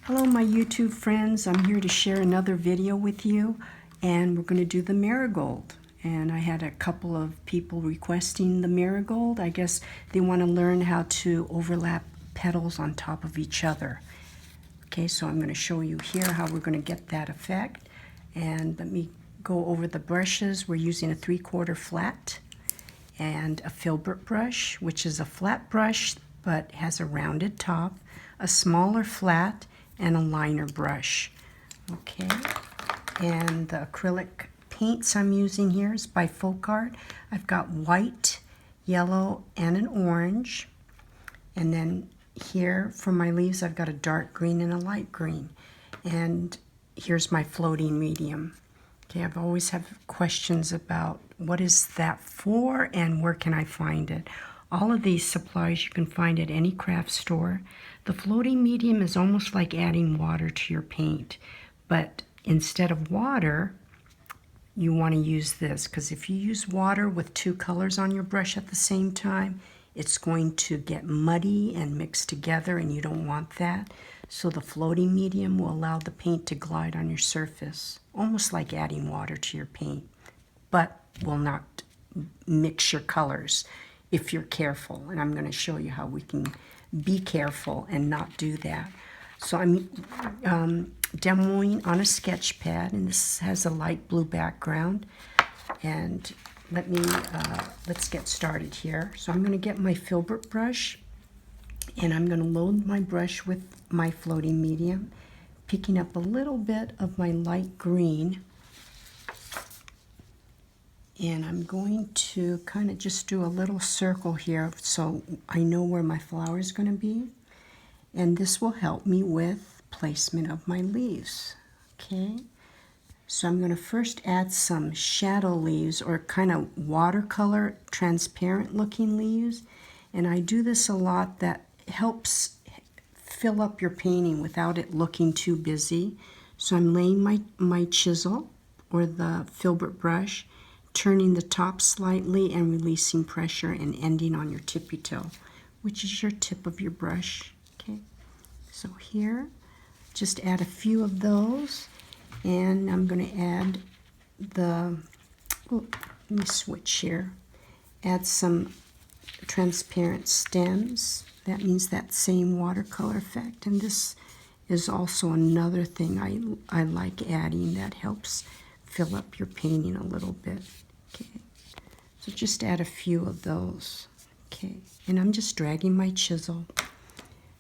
Hello my YouTube friends, I'm here to share another video with you, and we're going to do the marigold. And I had a couple of people requesting the marigold. I guess they want to learn how to overlap petals on top of each other. Okay, so I'm going to show you here how we're going to get that effect. And let me go over the brushes. We're using a 3/4 flat and a filbert brush, which is a flat brush but has a rounded top, a smaller flat, and a liner brush. Okay, and the acrylic paints I'm using here is by Folk Art. I've got white, yellow, and an orange. And then here for my leaves I've got a dark green and a light green. And here's my floating medium. Okay, I've always have questions about what is that for and where can I find it. All of these supplies you can find at any craft store. The floating medium is almost like adding water to your paint, but instead of water, you want to use this, because if you use water with two colors on your brush at the same time, it's going to get muddy and mixed together, and you don't want that. So the floating medium will allow the paint to glide on your surface, almost like adding water to your paint, but will not mix your colors if you're careful. And I'm going to show you how we can be careful and not do that. So I'm demoing on a sketch pad, and this has a light blue background. And let's get started here. So I'm going to get my filbert brush, and I'm going to load my brush with my floating medium, picking up a little bit of my light green. And I'm going to kind of just do a little circle here so I know where my flower is going to be. And this will help me with placement of my leaves. Okay, so I'm going to first add some shadow leaves, or kind of watercolor transparent looking leaves. And I do this a lot. That helps fill up your painting without it looking too busy. So I'm laying my chisel or the filbert brush, turning the top slightly and releasing pressure and ending on your tippy toe, which is your tip of your brush. Okay, so here, just add a few of those, and I'm going to add let me switch here, add some transparent stems. That means that same watercolor effect, and this is also another thing I like adding that helps fill up your painting a little bit. Okay, so just add a few of those. Okay, and I'm just dragging my chisel.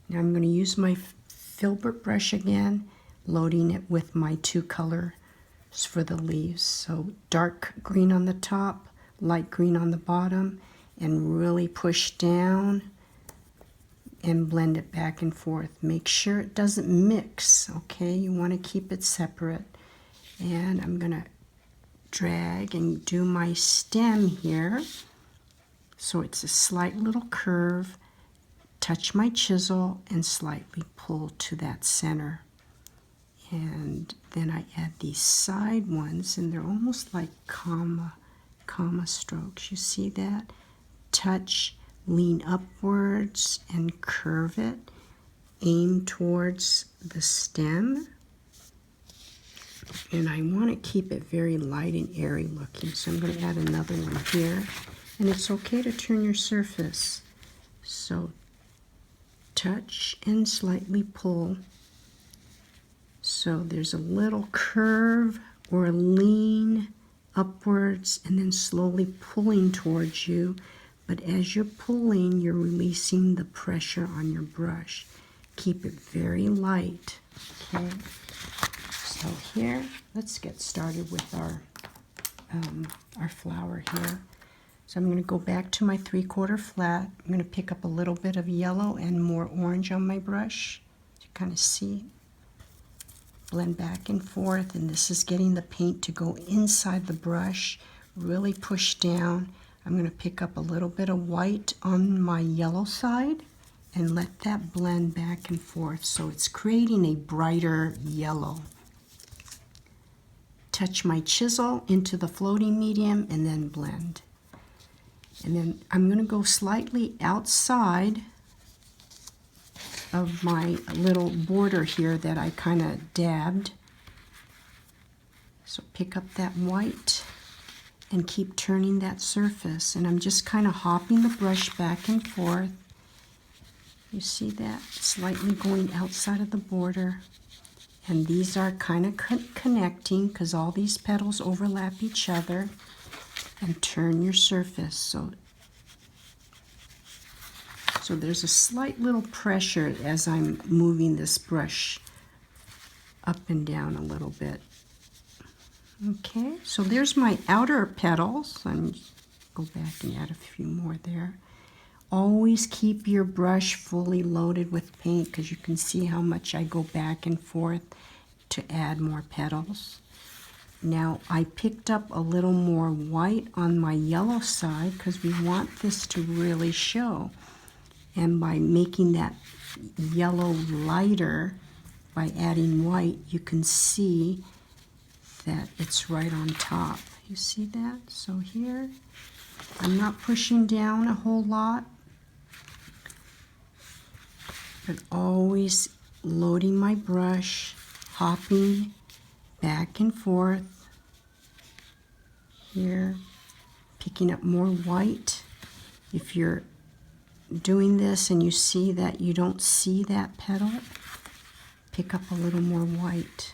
Now I'm going to use my filbert brush again, loading it with my two colors for the leaves. So dark green on the top, light green on the bottom, and really push down and blend it back and forth. Make sure it doesn't mix, okay? You want to keep it separate. And I'm going to drag and do my stem here. So it's a slight little curve. Touch my chisel and slightly pull to that center. And then I add these side ones, and they're almost like comma strokes. You see that? Touch, lean upwards and curve it. Aim towards the stem. And I want to keep it very light and airy looking. So I'm going to add another one here. And it's okay to turn your surface. So touch and slightly pull. So there's a little curve or a lean upwards, and then slowly pulling towards you. But as you're pulling, you're releasing the pressure on your brush. Keep it very light. Okay. So here, let's get started with our flower here. So I'm going to go back to my 3/4 flat. I'm going to pick up a little bit of yellow and more orange on my brush to kind of see. Blend back and forth, and this is getting the paint to go inside the brush. Really push down. I'm going to pick up a little bit of white on my yellow side and let that blend back and forth. So it's creating a brighter yellow. Touch my chisel into the floating medium and then blend. And then I'm going to go slightly outside of my little border here that I kind of dabbed. So pick up that white and keep turning that surface. And I'm just kind of hopping the brush back and forth. You see that? Slightly going outside of the border. And these are kind of connecting because all these petals overlap each other. And turn your surface. So there's a slight little pressure as I'm moving this brush up and down a little bit. Okay, so there's my outer petals. Let go back and add a few more there. Always keep your brush fully loaded with paint because you can see how much I go back and forth to add more petals. Now I picked up a little more white on my yellow side because we want this to really show. And by making that yellow lighter, by adding white, you can see that it's right on top. You see that? So here, I'm not pushing down a whole lot, but always loading my brush, hopping back and forth. Here, picking up more white. If you're doing this and you see that you don't see that petal, pick up a little more white.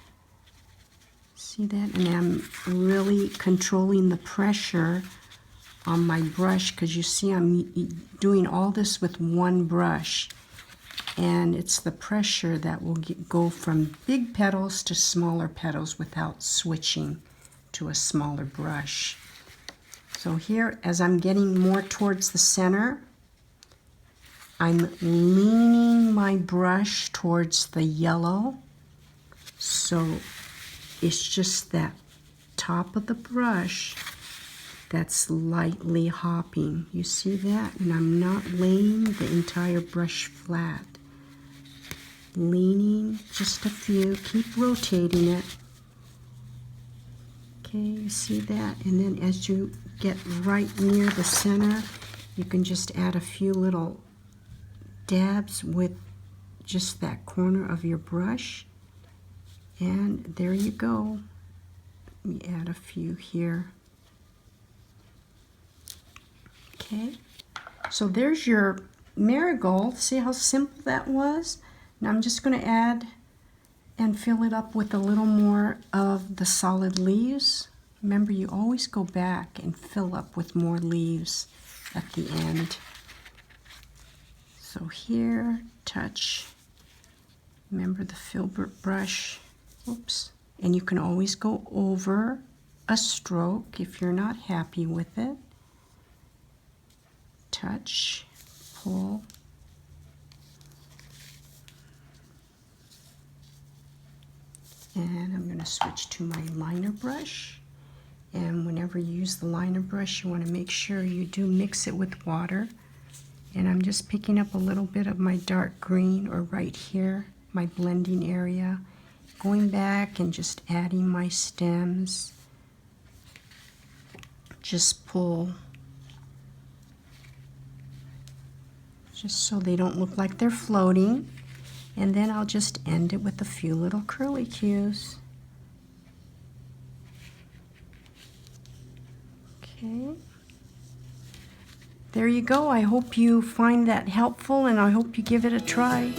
See that? And I'm really controlling the pressure on my brush because you see I'm doing all this with one brush. And it's the pressure that will go from big petals to smaller petals without switching to a smaller brush. So here, as I'm getting more towards the center, I'm leaning my brush towards the yellow. So it's just that top of the brush that's lightly hopping. You see that? And I'm not laying the entire brush flat. Leaning just a few, keep rotating it. Okay, you see that? And then as you get right near the center, you can just add a few little dabs with just that corner of your brush. And there you go. Let me add a few here. Okay, so there's your marigold. See how simple that was? Now I'm just going to add and fill it up with a little more of the solid leaves. Remember, you always go back and fill up with more leaves at the end. So here, touch. Remember the filbert brush. Oops. And you can always go over a stroke if you're not happy with it. Touch, pull. And I'm going to switch to my liner brush. And whenever you use the liner brush, you want to make sure you do mix it with water. And I'm just picking up a little bit of my dark green, or right here, my blending area. Going back and just adding my stems. Just pull. Just so they don't look like they're floating. And then I'll just end it with a few little curlicues. Okay. There you go. I hope you find that helpful, and I hope you give it a try.